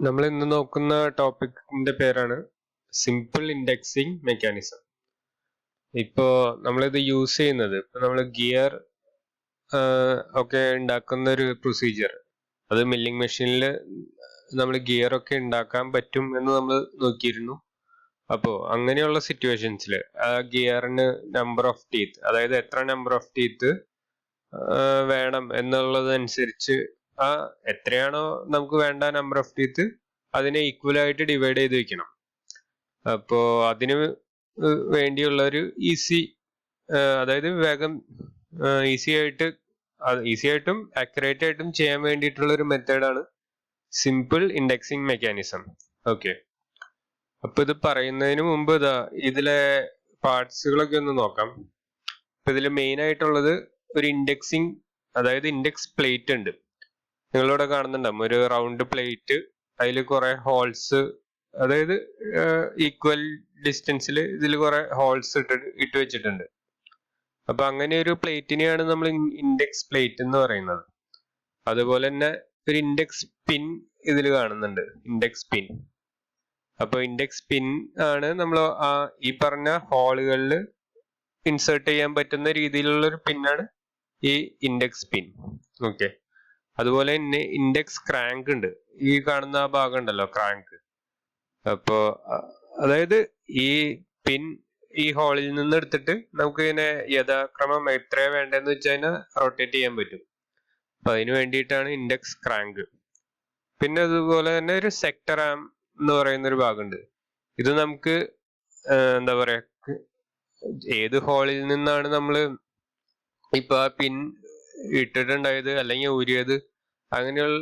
നമ്മൾ ഇന്ന് നോക്കുന്ന ടോപ്പിക്കിന്റെ പേരാണ് സിമ്പിൾ ഇൻഡെക്സിങ് മെക്കാനിസം. ഇപ്പോ നമ്മളിത് യൂസ് ചെയ്യുന്നത് ഇപ്പൊ നമ്മൾ ഗിയർ ഒക്കെ ഉണ്ടാക്കുന്ന ഒരു പ്രൊസീജിയർ, അത് മില്ലിംഗ് മെഷീനിൽ നമ്മൾ ഗിയർ ഒക്കെ ഉണ്ടാക്കാൻ പറ്റും എന്ന് നമ്മൾ നോക്കിയിരുന്നു. അപ്പോൾ അങ്ങനെയുള്ള സിറ്റുവേഷൻസിൽ ആ ഗിയറിന് നമ്പർ ഓഫ് ടീത്ത്, അതായത് എത്ര നമ്പർ ഓഫ് ടീത്ത് വേണം എന്നുള്ളതനുസരിച്ച് ആ എത്രയാണോ നമുക്ക് വേണ്ട നമ്പർ ഓഫ് ടീത്ത് അതിനെ ഈക്വൽ ആയിട്ട് ഡിവൈഡ് ചെയ്ത് വെക്കണം. അപ്പോ അതിന് വേണ്ടിയുള്ള ഒരു അതായത് വേഗം ഈസി ആയിട്ടും ആക്യുറേറ്റ് ആയിട്ടും ചെയ്യാൻ വേണ്ടിയിട്ടുള്ള ഒരു മെത്തേഡാണ് സിമ്പിൾ ഇൻഡെക്സിങ് മെക്കാനിസം. ഓക്കെ, അപ്പൊ ഇത് പറയുന്നതിന് മുമ്പ് ഇതിലെ പാർട്സുകളൊക്കെ ഒന്ന് നോക്കാം. ഇപ്പൊ ഇതിൽ മെയിൻ ആയിട്ടുള്ളത് ഒരു ഇൻഡെക്സിങ്, അതായത് ഇൻഡെക്സ് പ്ലേറ്റ് ഉണ്ട്. നിങ്ങളിവിടെ കാണുന്നുണ്ടാവും ഒരു റൗണ്ട് പ്ലേറ്റ്, അതിൽ കുറെ ഹോൾസ്, അതായത് ഈക്വൽ ഡിസ്റ്റൻസിൽ ഇതിൽ കുറെ ഹോൾസ് ഇട്ട് വെച്ചിട്ടുണ്ട്. അപ്പൊ അങ്ങനെ ഒരു പ്ലേറ്റിനെയാണ് നമ്മൾ ഇൻഡെക്സ് പ്ലേറ്റ് എന്ന് പറയുന്നത്. അതുപോലെ തന്നെ ഒരു ഇൻഡെക്സ് പിൻ ഇതിൽ കാണുന്നുണ്ട്, ഇൻഡെക്സ് പിൻ. അപ്പൊ ഇൻഡെക്സ് പിൻ ആണ് നമ്മൾ ഈ പറഞ്ഞ ഹോളുകളിൽ ഇൻസേർട്ട് ചെയ്യാൻ പറ്റുന്ന രീതിയിലുള്ള ഒരു പിന്നാണ് ഈ ഇൻഡെക്സ് പിൻ. ഓക്കെ, അതുപോലെ തന്നെ ഇൻഡെക്സ് ക്രാങ്ക് ഉണ്ട്, ഈ കാണുന്ന ആ ഭാഗം ഉണ്ടല്ലോ ക്രാങ്ക്. അപ്പോ അതായത് ഈ പിൻ ഈ ഹോളിൽ നിന്ന് എടുത്തിട്ട് നമുക്ക് ഇതിനെ യഥാക്രമം എത്രയാ വേണ്ടെന്ന് വെച്ചാൽ റൊട്ടേറ്റ് ചെയ്യാൻ പറ്റും. അപ്പൊ അതിന് വേണ്ടിയിട്ടാണ് ഇൻഡെക്സ് ക്രാങ്ക്. പിന്നെ അതുപോലെ തന്നെ ഒരു സെക്ടർ ആം എന്ന് പറയുന്ന ഒരു ഭാഗമുണ്ട്. ഇത് നമുക്ക് എന്താ പറയാ, ഏത് ഹോളിൽ നിന്നാണ് നമ്മൾ ഇപ്പൊ ആ പിൻ ഇട്ടിട്ടുണ്ടായത് അല്ലെങ്കിൽ ഊരിയത് അങ്ങനെയുള്ള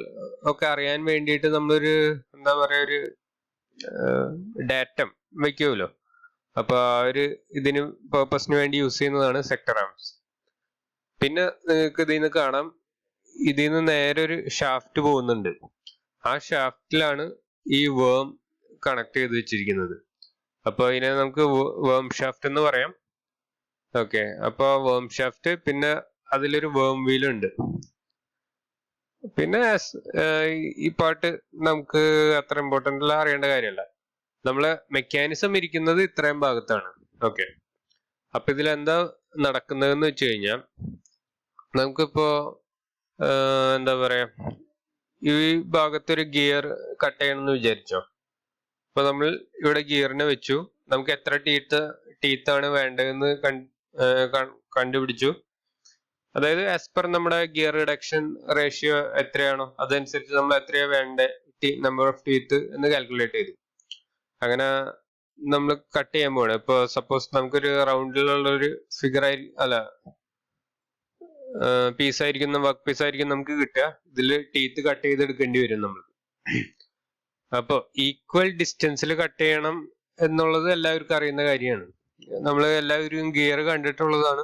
ഒക്കെ അറിയാൻ വേണ്ടിയിട്ട് നമ്മളൊരു എന്താ പറയാ ഒരു ഡാറ്റം വെക്കുമല്ലോ. അപ്പൊ ആ ഒരു ഇതിന് പേർപ്പസിന് വേണ്ടി യൂസ് ചെയ്യുന്നതാണ് സെക്ടർ ആംസ്. പിന്നെ നിങ്ങൾക്ക് ഇതിൽ നിന്ന് കാണാം, ഇതിൽ നിന്ന് നേരെ ഒരു ഷാഫ്റ്റ് പോകുന്നുണ്ട്. ആ ഷാഫ്റ്റിലാണ് ഈ വേം കണക്ട് ചെയ്ത് വെച്ചിരിക്കുന്നത്. അപ്പൊ ഇതിനെ നമുക്ക് വേം ഷാഫ്റ്റ് എന്ന് പറയാം. ഓക്കെ, അപ്പൊ വേം ഷാഫ്റ്റ്, പിന്നെ അതിലൊരു വേം വീൽ ഉണ്ട്. പിന്നെ ഈ പാർട്ട് നമുക്ക് അത്ര ഇമ്പോർട്ടൻ്റ് അല്ല, അറിയേണ്ട കാര്യമല്ല. നമ്മളെ മെക്കാനിസം ഇരിക്കുന്നത് ഇത്രയും ഭാഗത്താണ്. ഓക്കെ, അപ്പൊ ഇതിലെന്താ നടക്കുന്നതെന്ന് വെച്ച് കഴിഞ്ഞാൽ, നമുക്കിപ്പോ എന്താ പറയാ, ഈ ഭാഗത്തൊരു ഗിയർ കട്ട് ചെയ്യണമെന്ന് വിചാരിച്ചോ. അപ്പൊ നമ്മൾ ഇവിടെ ഗിയറിനെ വെച്ചു, നമുക്ക് എത്ര ടീത്താണ് വേണ്ടതെന്ന് കണ്ടുപിടിച്ചു. അതായത് ആസ് പെർ നമ്മുടെ ഗിയർ റിഡക്ഷൻ റേഷ്യോ എത്രയാണോ അതനുസരിച്ച് നമ്മൾ എത്രയാ വേണ്ട നമ്പർ ഓഫ് ടീത്ത് എന്ന് കാൽക്കുലേറ്റ് ചെയ്തു. അങ്ങനെ നമ്മൾ കട്ട് ചെയ്യാൻ പോവാണ്. ഇപ്പൊ സപ്പോസ് നമുക്കൊരു റൗണ്ടിലുള്ള ഒരു ഫിഗർ വർക്ക് പീസ് ആയിരിക്കും നമുക്ക് കിട്ടുക. ഇതിൽ ടീത്ത് കട്ട് ചെയ്തെടുക്കേണ്ടി വരും നമ്മൾ. അപ്പൊ ഈക്വൽ ഡിസ്റ്റൻസിൽ കട്ട് ചെയ്യണം എന്നുള്ളത് എല്ലാവർക്കും അറിയുന്ന കാര്യമാണ്. നമ്മൾ എല്ലാവരും ഗിയർ കണ്ടിട്ടുള്ളതാണ്.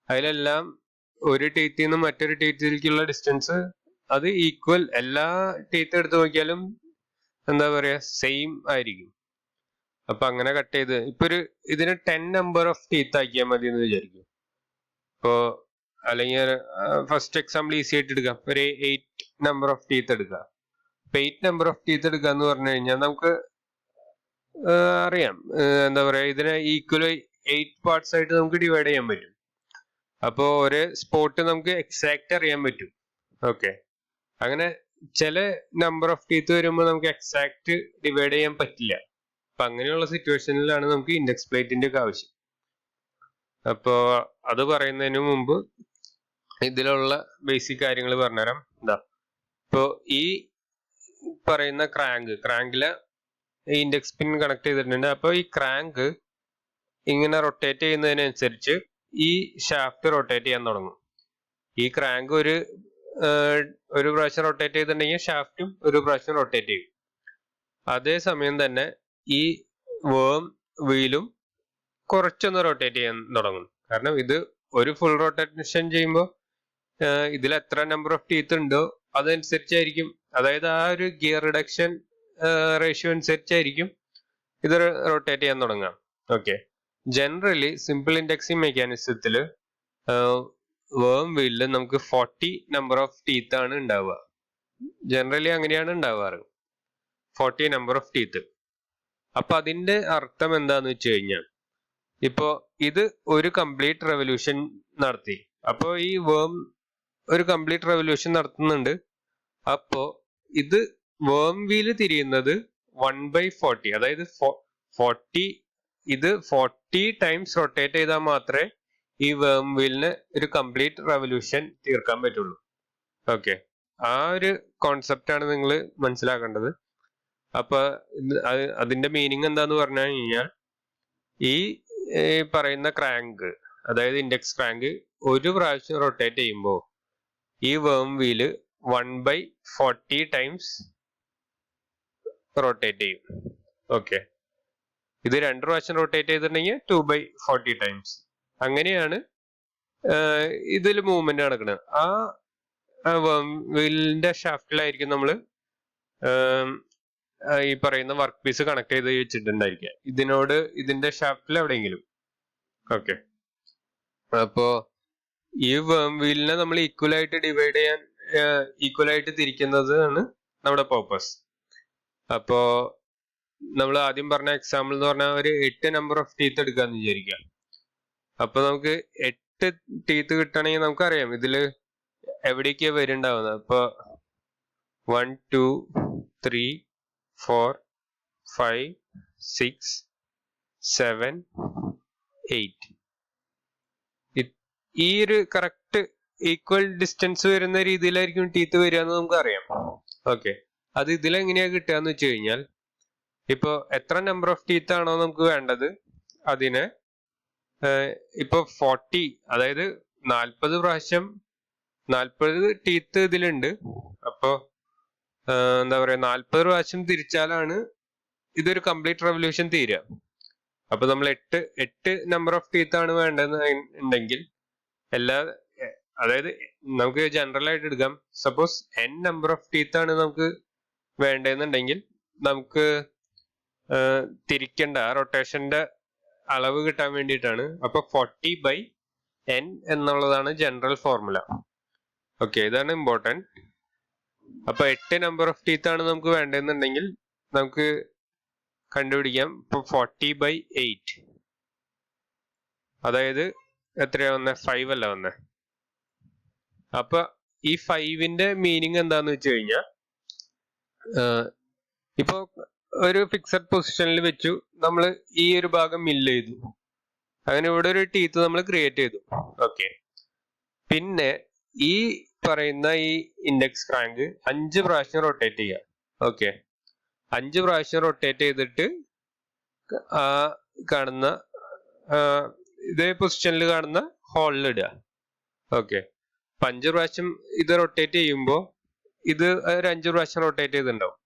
അതിലെല്ലാം ഒരു ടീത്തിൽ നിന്ന് മറ്റൊരു ടീത്തിലേക്കുള്ള ഡിസ്റ്റൻസ് അത് ഈക്വൽ, എല്ലാ ടീത്ത് എടുത്ത് നോക്കിയാലും എന്താ പറയാ സെയിം ആയിരിക്കും. അപ്പൊ അങ്ങനെ കട്ട് ചെയ്ത് ഇപ്പൊ ഇതിന് 10 നമ്പർ ഓഫ് ടീത്ത് ആക്കിയാൽ മതി എന്ന് വിചാരിക്കും. ഇപ്പോ അല്ലെങ്കിൽ ഫസ്റ്റ് എക്സാമ്പിൾ ഈസി ആയിട്ട് എടുക്കാം, ഒരു 8 നമ്പർ ഓഫ് ടീത്ത് എടുക്കുക. അപ്പൊ 8 നമ്പർ ഓഫ് ടീത്ത് എടുക്കുക എന്ന് പറഞ്ഞു കഴിഞ്ഞാൽ നമുക്ക് അറിയാം, എന്താ പറയാ, ഇതിനെ ഈക്വൽ 8 പാർട്സ് ആയിട്ട് നമുക്ക് ഡിവൈഡ് ചെയ്യാൻ പറ്റും. അപ്പോ ഒരു സ്പോട്ട് നമുക്ക് എക്സാക്ട് അറിയാൻ പറ്റും. ഓക്കെ, അങ്ങനെ ചില നമ്പർ ഓഫ് ടീത്ത് വരുമ്പോൾ നമുക്ക് എക്സാക്ട് ഡിവൈഡ് ചെയ്യാൻ പറ്റില്ല. അപ്പൊ അങ്ങനെയുള്ള സിറ്റുവേഷനിലാണ് നമുക്ക് ഇൻഡെക്സ് പ്ലേറ്റിന്റെ ഒക്കെ ആവശ്യം. അപ്പോ അത് പറയുന്നതിന് മുമ്പ് ഇതിലുള്ള ബേസിക് കാര്യങ്ങൾ പറഞ്ഞുതരാം. ഇപ്പോ ഈ പറയുന്ന ക്രാങ്കില് ഇൻഡെക്സ് പിൻ കണക്ട് ചെയ്തിട്ടുണ്ട്. അപ്പൊ ഈ ക്രാങ്ക് ഇങ്ങനെ റൊട്ടേറ്റ് ചെയ്യുന്നതിനനുസരിച്ച് ഈ ഷാഫ്റ്റ് റൊട്ടേറ്റ് ചെയ്യാൻ തുടങ്ങും. ഈ ക്രാങ്ക് ഒരു പ്രാവശ്യം റൊട്ടേറ്റ് ചെയ്തിട്ടുണ്ടെങ്കിൽ ഷാഫ്റ്റും ഒരു പ്രാവശ്യം റൊട്ടേറ്റ് ചെയ്യും. അതേസമയം തന്നെ ഈ വേം വീലും കുറച്ചൊന്ന് റൊട്ടേറ്റ് ചെയ്യാൻ തുടങ്ങും. കാരണം ഇത് ഒരു ഫുൾ റൊട്ടേഷൻ ചെയ്യുമ്പോൾ ഇതിൽ എത്ര നമ്പർ ഓഫ് ടീത്ത് ഉണ്ടോ അതനുസരിച്ചായിരിക്കും, അതായത് ആ ഒരു ഗിയർ റിഡക്ഷൻ റേഷ്യോ അനുസരിച്ചായിരിക്കും ഇത് റൊട്ടേറ്റ് ചെയ്യാൻ തുടങ്ങാം. ഓക്കെ, ജനറലി സിമ്പിൾ ഇൻഡെക്സിങ് മെക്കാനിസത്തിൽ വേം വീലിൽ നമുക്ക് 40 നമ്പർ ഓഫ് ടീത്ത് ആണ് ഉണ്ടാവുക. ജനറലി അങ്ങനെയാണ് ഉണ്ടാവാറ്. 40 number of teeth. അപ്പൊ അതിന്റെ അർത്ഥം എന്താന്ന് വെച്ച് കഴിഞ്ഞാൽ ഇപ്പോ ഇത് ഒരു കംപ്ലീറ്റ് റെവല്യൂഷൻ നടത്തി. അപ്പോ ഈ വേം ഒരു കംപ്ലീറ്റ് റെവല്യൂഷൻ നടത്തുന്നുണ്ട്. അപ്പോ ഇത് വേം വീല് തിരിയുന്നത് 1/40, അതായത് 40, ഇത് 40 ടൈംസ് റൊട്ടേറ്റ് ചെയ്താൽ മാത്രമേ ഈ വേം വീലിന് ഒരു കംപ്ലീറ്റ് റെവല്യൂഷൻ തീർക്കാൻ പറ്റുള്ളൂ. ഓക്കെ, ആ ഒരു കോൺസെപ്റ്റ് ആണ് നിങ്ങൾ മനസ്സിലാക്കേണ്ടത്. അപ്പൊ അതിന്റെ മീനിങ് എന്താന്ന് പറഞ്ഞു കഴിഞ്ഞാൽ ഈ പറയുന്ന ക്രാങ്ക്, അതായത് ഇൻഡെക്സ് ക്രാങ്ക് ഒരു പ്രാവശ്യം റൊട്ടേറ്റ് ചെയ്യുമ്പോൾ ഈ വേം വീല് 1/40 ടൈംസ് റൊട്ടേറ്റ് ചെയ്യും. ഓക്കെ, ഇത് 2 പ്രാവശ്യം റൊട്ടേറ്റ് ചെയ്തിട്ടുണ്ടെങ്കിൽ 2/40 ടൈംസ്. അങ്ങനെയാണ് ഇതിൽ മൂവ്മെന്റ് നടക്കുന്നത്. ആ വേം വീലിന്റെ ഷാഫ്റ്റിലായിരിക്കും നമ്മൾ ഈ പറയുന്ന വർക്ക് പീസ് കണക്ട് ചെയ്ത് വെച്ചിട്ടുണ്ടായിരിക്കുക, ഇതിന്റെ ഷാഫ്റ്റിൽ എവിടെയെങ്കിലും. ഓക്കെ, അപ്പോ ഈ വേം വീലിനെ നമ്മൾ ഈക്വൽ ആയിട്ട് ഡിവൈഡ് ചെയ്യാൻ, ഈക്വൽ ആയിട്ട് തിരിക്കുന്നതാണ് നമ്മുടെ പർപ്പസ്. അപ്പോ നമ്മൾ ആദ്യം പറഞ്ഞ എക്സാമ്പിൾ എന്ന് പറഞ്ഞാൽ ഒരു 8 നമ്പർ ഓഫ് ടീത്ത് എടുക്കാന്ന് വിചാരിക്കാം. അപ്പൊ നമുക്ക് 8 ടീത്ത് കിട്ടണമെങ്കിൽ നമുക്കറിയാം ഇതില് എവിടേക്കാ വരുന്നുണ്ടാവുന്നത്. അപ്പൊ 1 2 3 4 5 6 7 8. ഈ ഒരു കറക്റ്റ് ഈക്വൽ ഡിസ്റ്റൻസ് വരുന്ന രീതിയിലായിരിക്കും ടീത്ത് വരിക എന്ന് നമുക്ക് അറിയാം. ഓക്കെ, അത് ഇതിലെങ്ങനെയാ കിട്ടുക എന്ന് വെച്ച് കഴിഞ്ഞാൽ ഇപ്പൊ എത്ര നമ്പർ ഓഫ് ടീത്ത് ആണോ നമുക്ക് വേണ്ടത് അതിനെ ഇപ്പൊ 40, അതായത് 40 പ്രാവശ്യം 40 ടീത്ത് ഇതിലുണ്ട്. അപ്പൊ എന്താ പറയാ, 40 പ്രാവശ്യം തിരിച്ചാലാണ് ഇതൊരു കംപ്ലീറ്റ് റെവല്യൂഷൻ തീരുക. അപ്പൊ നമ്മൾ 8 നമ്പർ ഓഫ് ടീത്ത് ആണ് വേണ്ടതെന്ന് ഉണ്ടെങ്കിൽ അതായത് നമുക്ക് ജനറൽ ആയിട്ട് എടുക്കാം. Suppose n number of teeth ആണ് നമുക്ക് വേണ്ടതെന്നുണ്ടെങ്കിൽ നമുക്ക് തിരിക്കേണ്ട റൊട്ടേഷന്റെ അളവ് കിട്ടാൻ വേണ്ടിയിട്ടാണ്. അപ്പൊ 40/n എന്നുള്ളതാണ് ജനറൽ ഫോർമുല. ഓക്കെ, ഇതാണ് ഇമ്പോർട്ടൻറ്റ്. അപ്പൊ 8 നമ്പർ ഓഫ് ടീത്ത് ആണ് നമുക്ക് വേണ്ടതെന്നുണ്ടെങ്കിൽ നമുക്ക് കണ്ടുപിടിക്കാം. ഇപ്പൊ 40/8, അതായത് എത്രയാ വന്നെ, 5 അല്ല വന്നെ. അപ്പൊ ഈ 5ന്റെ മീനിങ് എന്താന്ന് വെച്ച് കഴിഞ്ഞാൽ ഇപ്പൊ ഒരു ഫിക്സഡ് പൊസിഷനിൽ വെച്ചു നമ്മൾ ഈ ഒരു ഭാഗം മില്ല് ചെയ്തു. അങ്ങനെ ഇവിടെ ഒരു ടീത്ത് നമ്മൾ ക്രിയേറ്റ് ചെയ്തു. ഓക്കെ, പിന്നെ ഈ പറയുന്ന ഈ ഇൻഡെക്സ് ക്രാങ്ക് 5 പ്രാവശ്യം റൊട്ടേറ്റ് ചെയ്യുക. ഓക്കെ, 5 പ്രാവശ്യം റൊട്ടേറ്റ് ചെയ്തിട്ട് കാണുന്ന ഇതേ പൊസിഷനിൽ കാണുന്ന ഹോളിൽ ഇടുക. ഓക്കെ, 5 പ്രാവശ്യം ഇത് റൊട്ടേറ്റ് ചെയ്യുമ്പോൾ ഇത് ഒരു 5 പ്രാവശ്യം റൊട്ടേറ്റ് ചെയ്തിട്ടുണ്ടാവും.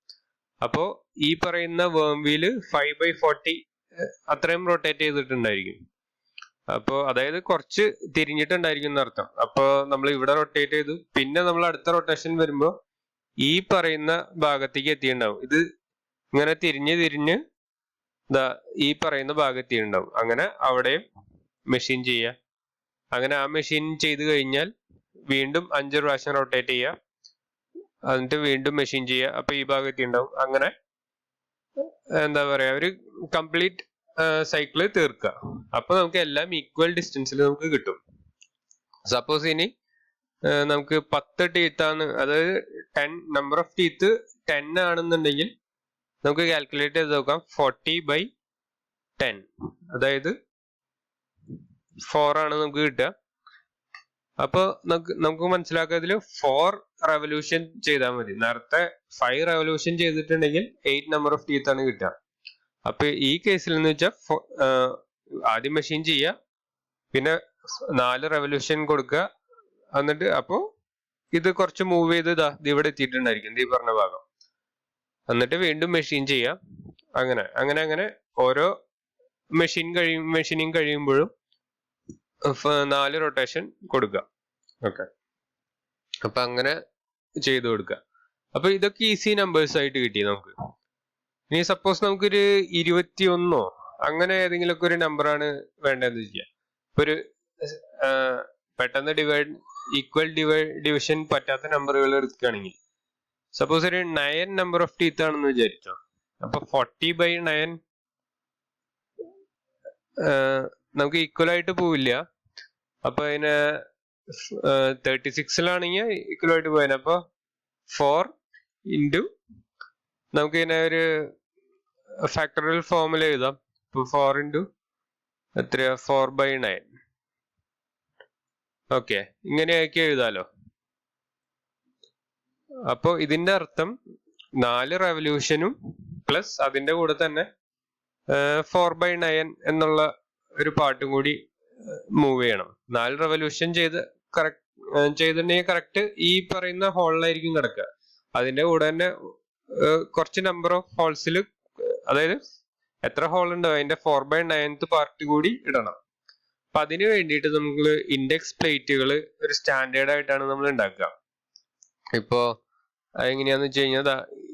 അപ്പോ ഈ പറയുന്ന വേം വീല് 5/40 അത്രയും റൊട്ടേറ്റ് ചെയ്തിട്ടുണ്ടായിരിക്കും. അപ്പോ അതായത് കുറച്ച് തിരിഞ്ഞിട്ടുണ്ടായിരിക്കും എന്നർത്ഥം. അപ്പൊ നമ്മൾ ഇവിടെ റൊട്ടേറ്റ് ചെയ്തു, പിന്നെ നമ്മൾ അടുത്ത റൊട്ടേഷൻ വരുമ്പോ ഈ പറയുന്ന ഭാഗത്തേക്ക് എത്തിയിട്ടുണ്ടാവും. ഇത് ഇങ്ങനെ തിരിഞ്ഞ് ഈ പറയുന്ന ഭാഗത്ത് എത്തിയിട്ടുണ്ടാവും. അങ്ങനെ അവിടെയും മെഷീൻ ചെയ്യുക. അങ്ങനെ ആ മെഷീൻ ചെയ്ത് കഴിഞ്ഞാൽ വീണ്ടും 5 പ്രാവശ്യം റൊട്ടേറ്റ് ചെയ്യുക, എന്നിട്ട് വീണ്ടും മെഷീൻ ചെയ്യുക. അപ്പൊ ഈ ഭാഗത്ത് ഉണ്ടാവും. അങ്ങനെ എന്താ പറയാ, ഒരു കംപ്ലീറ്റ് സൈക്കിള് തീർക്കുക. അപ്പൊ നമുക്ക് എല്ലാം ഈക്വൽ ഡിസ്റ്റൻസിൽ നമുക്ക് കിട്ടും. സപ്പോസ് ഇനി നമുക്ക് 10 ടീത്താണ്, അതായത് 10 നമ്പർ ഓഫ് ടീത്ത് 10 ആണെന്നുണ്ടെങ്കിൽ നമുക്ക് കാൽക്കുലേറ്റ് ചെയ്ത് നോക്കാം. 40/10, അതായത് 4 ആണ് നമുക്ക് കിട്ടുക. അപ്പൊ നമുക്ക് മനസ്സിലാക്കുക, ഇതിൽ 4 റെവല്യൂഷൻ ചെയ്താൽ മതി. നേരത്തെ 5 റെവല്യൂഷൻ ചെയ്തിട്ടുണ്ടെങ്കിൽ 8 നമ്പർ ഓഫ് ടീത്ത് ആണ് കിട്ടുക. അപ്പൊ ഈ കേസിൽ എന്ന് വെച്ചാൽ ആദ്യം മെഷീൻ ചെയ്യുക, പിന്നെ 4 റെവല്യൂഷൻ കൊടുക്കുക, എന്നിട്ട് അപ്പോ ഇത് കുറച്ച് മൂവ് ചെയ്ത് ഇവിടെ എത്തിയിട്ടുണ്ടായിരിക്കും ഈ പറഞ്ഞ ഭാഗം. എന്നിട്ട് വീണ്ടും മെഷീൻ ചെയ്യുക. അങ്ങനെ ഓരോ മെഷീനിങ് കഴിയുമ്പോഴും 4 റൊട്ടേഷൻ കൊടുക്കുക. ഓക്കെ, അപ്പൊ അങ്ങനെ ചെയ്തു കൊടുക്കുക. അപ്പൊ ഇതൊക്കെ ഈസി നമ്പേഴ്സ് ആയിട്ട് കിട്ടി നമുക്ക്. ഇനി സപ്പോസ് നമുക്കൊരു 21 അങ്ങനെ ഏതെങ്കിലുമൊക്കെ ഒരു നമ്പറാണ് വേണ്ടതെന്ന് വെച്ചാൽ, ഇപ്പൊ ഒരു പെട്ടെന്ന് ഈക്വൽ ഡിവിഷൻ പറ്റാത്ത നമ്പറുകൾ എടുക്കുകയാണെങ്കിൽ, സപ്പോസ് ഒരു 9 നമ്പർ ഓഫ് ടീത്ത് ആണെന്ന് വിചാരിച്ചോ. അപ്പൊ 40/9 നമുക്ക് ഈക്വൽ ആയിട്ട് പോവില്ല. അപ്പൊ അതിന് 36-ലാണെങ്കിൽ ഈക്വൽ ആയിട്ട് പോയേനെ. അപ്പൊ 4 ഇൻറ്റു നമുക്ക് ഇതിനെ ഒരു ഫാക്ടറിയൽ ഫോമിൽ എഴുതാം. ഇപ്പൊ 4 ഇൻറ്റു എത്രയാ 4/9. ഓക്കെ, ഇങ്ങനെയാക്കി എഴുതാലോ. അപ്പൊ ഇതിന്റെ അർത്ഥം 4 റെവല്യൂഷനും പ്ലസ് അതിന്റെ കൂടെ തന്നെ 4/9 എന്നുള്ള ഒരു പാർട്ടും കൂടി മൂവ് ചെയ്യണം. 4 റെവല്യൂഷൻ ചെയ്തിട്ടുണ്ടെങ്കിൽ കറക്റ്റ് ഈ പറയുന്ന ഹോളിലായിരിക്കും കിടക്കുക. അതിന്റെ കൂടെ തന്നെ കുറച്ച് നമ്പർ ഓഫ് ഹോൾസിൽ, അതായത് എത്ര ഹോൾ ഉണ്ടോ അതിന്റെ 4/9 പാർട്ട് കൂടി ഇടണം. അപ്പൊ അതിന് വേണ്ടിയിട്ട് നമ്മൾ ഇൻഡെക്സ് പ്ലേറ്റുകൾ ഒരു സ്റ്റാൻഡേർഡ് ആയിട്ടാണ് നമ്മൾ ഉണ്ടാക്കുക. ഇപ്പോ അതെങ്ങനെയാന്ന് വെച്ച് കഴിഞ്ഞാൽ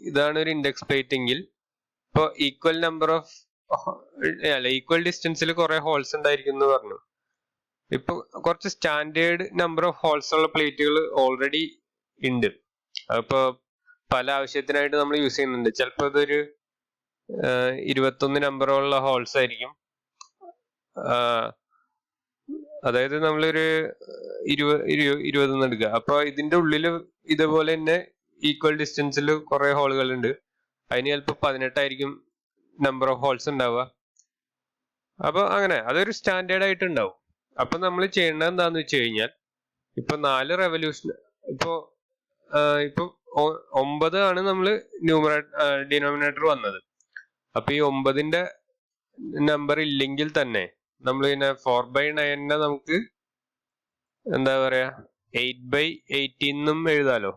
ഇതാണ് ഒരു ഇൻഡെക്സ് പ്ലേറ്റ് എങ്കിൽ ഇപ്പൊ ഈക്വൽ നമ്പർ ഓഫ് ഈക്വൽ ഡിസ്റ്റൻസിൽ കുറെ ഹോൾസ് ഉണ്ടായിരിക്കും എന്ന് പറഞ്ഞു. ഇപ്പൊ കുറച്ച് സ്റ്റാൻഡേർഡ് നമ്പർ ഓഫ് ഹോൾസ് ഉള്ള പ്ലേറ്റുകൾ ഓൾറെഡി ഉണ്ട്. അപ്പൊ പല ആവശ്യത്തിനായിട്ട് നമ്മൾ യൂസ് ചെയ്യുന്നുണ്ട്. ചിലപ്പോ ഇതൊരു 21 നമ്പറുള്ള ഹോൾസ് ആയിരിക്കും. അതായത് നമ്മളൊരു 20 എടുക്കുക. അപ്പൊ ഇതിന്റെ ഉള്ളില് ഇതുപോലെ തന്നെ ഈക്വൽ ഡിസ്റ്റൻസിൽ കുറെ ഹോളുകൾ ഉണ്ട്. അതിന് ചിലപ്പോ 18 ആയിരിക്കും നമ്പർ ഓഫ് ഹോൾസ് ഉണ്ടാവുക. അപ്പൊ അങ്ങനെ അതൊരു സ്റ്റാൻഡേർഡ് ആയിട്ട് ഉണ്ടാവും. അപ്പൊ നമ്മൾ ചെയ്യേണ്ടത് എന്താന്ന് വെച്ച് കഴിഞ്ഞാൽ ഇപ്പൊ 4 റെവല്യൂഷൻ ഇപ്പൊ 9 ആണ് നമ്മൾ ഡിനോമിനേറ്റർ വന്നത്. അപ്പൊ ഈ 9ന്റെ നമ്പർ ഇല്ലെങ്കിൽ തന്നെ നമ്മൾ ഇതിനെ 4/9 നമുക്ക് എന്താ പറയാ 8/18 എന്നും എഴുതാലോ.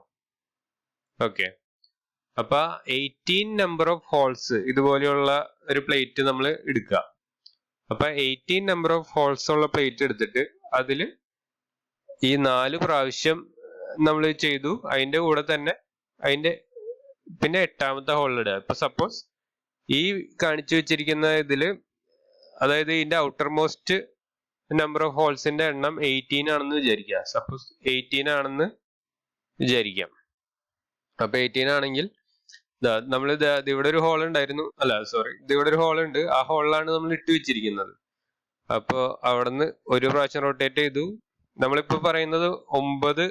ഓക്കെ, അപ്പൊ 18 നമ്പർ ഓഫ് ഹോൾസ് ഇതുപോലെയുള്ള ഒരു പ്ലേറ്റ് നമ്മൾ എടുക്കുക. അപ്പൊ 18 നമ്പർ ഓഫ് ഹോൾസ് ഉള്ള പ്ലേറ്റ് എടുത്തിട്ട് അതില് ഈ 4 പ്രാവശ്യം നമ്മൾ ചെയ്തു. അതിന്റെ കൂടെ തന്നെ അതിന്റെ പിന്നെ 8ാമത്തെ ഹോൾ ഇടുക. ഇപ്പൊ സപ്പോസ് ഈ കാണിച്ചു വെച്ചിരിക്കുന്ന ഇതില്, അതായത് ഇതിന്റെ ഔട്ടർ മോസ്റ്റ് നമ്പർ ഓഫ് ഹോൾസിന്റെ എണ്ണം 18 ആണെന്ന് വിചാരിക്കുക. സപ്പോസ് 18 ആണെന്ന് വിചാരിക്കാം. അപ്പൊ 18 ആണെങ്കിൽ നമ്മൾ ഇവിടെ ഒരു ഹോൾ ഉണ്ടായിരുന്നു, ഇതിവിടെ ഒരു ഹോൾ ഉണ്ട്. ആ ഹോളിലാണ് നമ്മൾ ഇട്ട് വെച്ചിരിക്കുന്നത്. അപ്പൊ അവിടുന്ന് ഒരു പ്രാവശ്യം റൊട്ടേറ്റ് ചെയ്തു. നമ്മളിപ്പോ പറയുന്നത് 9,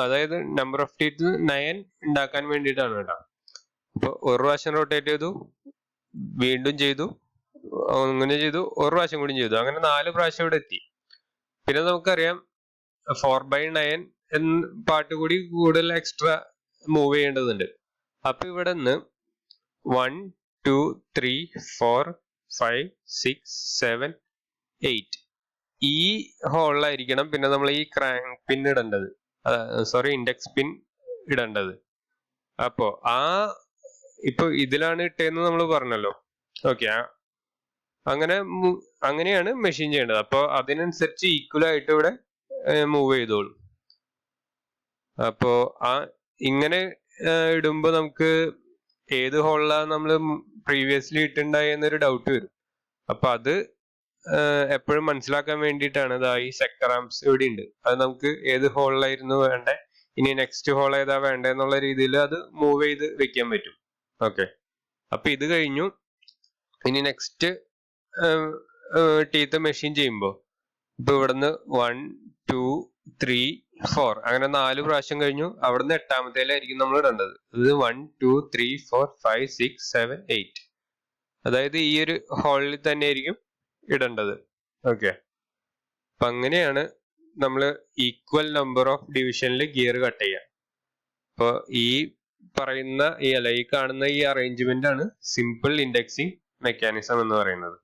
അതായത് നമ്പർ ഓഫ് ടീത്ത് 9 ഉണ്ടാക്കാൻ വേണ്ടിയിട്ടാണ് കേട്ടോ. അപ്പൊ ഒരു പ്രാവശ്യം റൊട്ടേറ്റ് ചെയ്തു, വീണ്ടും ചെയ്തു, അങ്ങനെ ചെയ്തു, ഒരു പ്രാവശ്യം കൂടി ചെയ്തു. അങ്ങനെ 4 പ്രാവശ്യം ഇവിടെ എത്തി. പിന്നെ നമുക്കറിയാം 4/9 എന്ന പാർട്ട് കൂടി കൂടുതൽ എക്സ്ട്രാ മൂവ് ചെയ്യേണ്ടതുണ്ട്. അപ്പൊ ഇവിടെ നിന്ന് 1 2 3 4 5 6 7 8 ഈ ഹോളിലായിരിക്കണം പിന്നെ നമ്മൾ ഈ ക്രാങ്ക് പിൻ ഇടേണ്ടത്, ഇൻഡെക്സ് പിൻ ഇടേണ്ടത്. അപ്പോ ഇപ്പൊ ഇതിലാണ് ഇട്ടേന്ന് നമ്മൾ പറഞ്ഞല്ലോ. ഓക്കെ, അങ്ങനെയാണ് മെഷീൻ ചെയ്യേണ്ടത്. അപ്പൊ അതിനനുസരിച്ച് ഈക്വൽ ആയിട്ട് ഇവിടെ മൂവ് ചെയ്തോളൂ. അപ്പോ ഇങ്ങനെ ഇടുമ്പോ നമുക്ക് ഏത് ഹോളിലാണ് നമ്മൾ പ്രീവിയസ്ലി ഇട്ടുണ്ടായി എന്നൊരു ഡൗട്ട് വരും. അപ്പൊ അത് എപ്പോഴും മനസ്സിലാക്കാൻ വേണ്ടിയിട്ടാണ് ഈ സെക്ടർ ആംസ് ഇവിടെ ഉണ്ട്. അത് നമുക്ക് ഏത് ഹോളിലായിരുന്നു വേണ്ടേ, ഇനി നെക്സ്റ്റ് ഹോൾ ഏതാ വേണ്ടേ എന്നുള്ള രീതിയിൽ അത് മൂവ് ചെയ്ത് വെക്കാൻ പറ്റും. ഓക്കെ, അപ്പൊ ഇത് കഴിഞ്ഞു. ഇനി നെക്സ്റ്റ് ടീത്ത് മെഷീൻ ചെയ്യുമ്പോ ഇപ്പൊ ഇവിടുന്ന് 1 2 3 4 അങ്ങനെ 4 പ്രാവശ്യം കഴിഞ്ഞു. അവിടുന്ന് 8ാമത്തേലായിരിക്കും നമ്മൾ ഇടേണ്ടത്. ഇത് 1 2 3 4 5 6 7 8, അതായത് ഈ ഒരു ഹോളിൽ തന്നെ ആയിരിക്കും ഇടേണ്ടത്. ഓക്കെ, അപ്പൊ അങ്ങനെയാണ് നമ്മൾ ഈക്വൽ നമ്പർ ഓഫ് ഡിവിഷനിൽ ഗിയർ കട്ട് ചെയ്യുക. അപ്പൊ ഈ കാണുന്ന ഈ അറേഞ്ച്മെന്റ് ആണ് സിമ്പിൾ ഇൻഡെക്സിങ് മെക്കാനിസം എന്ന് പറയുന്നത്.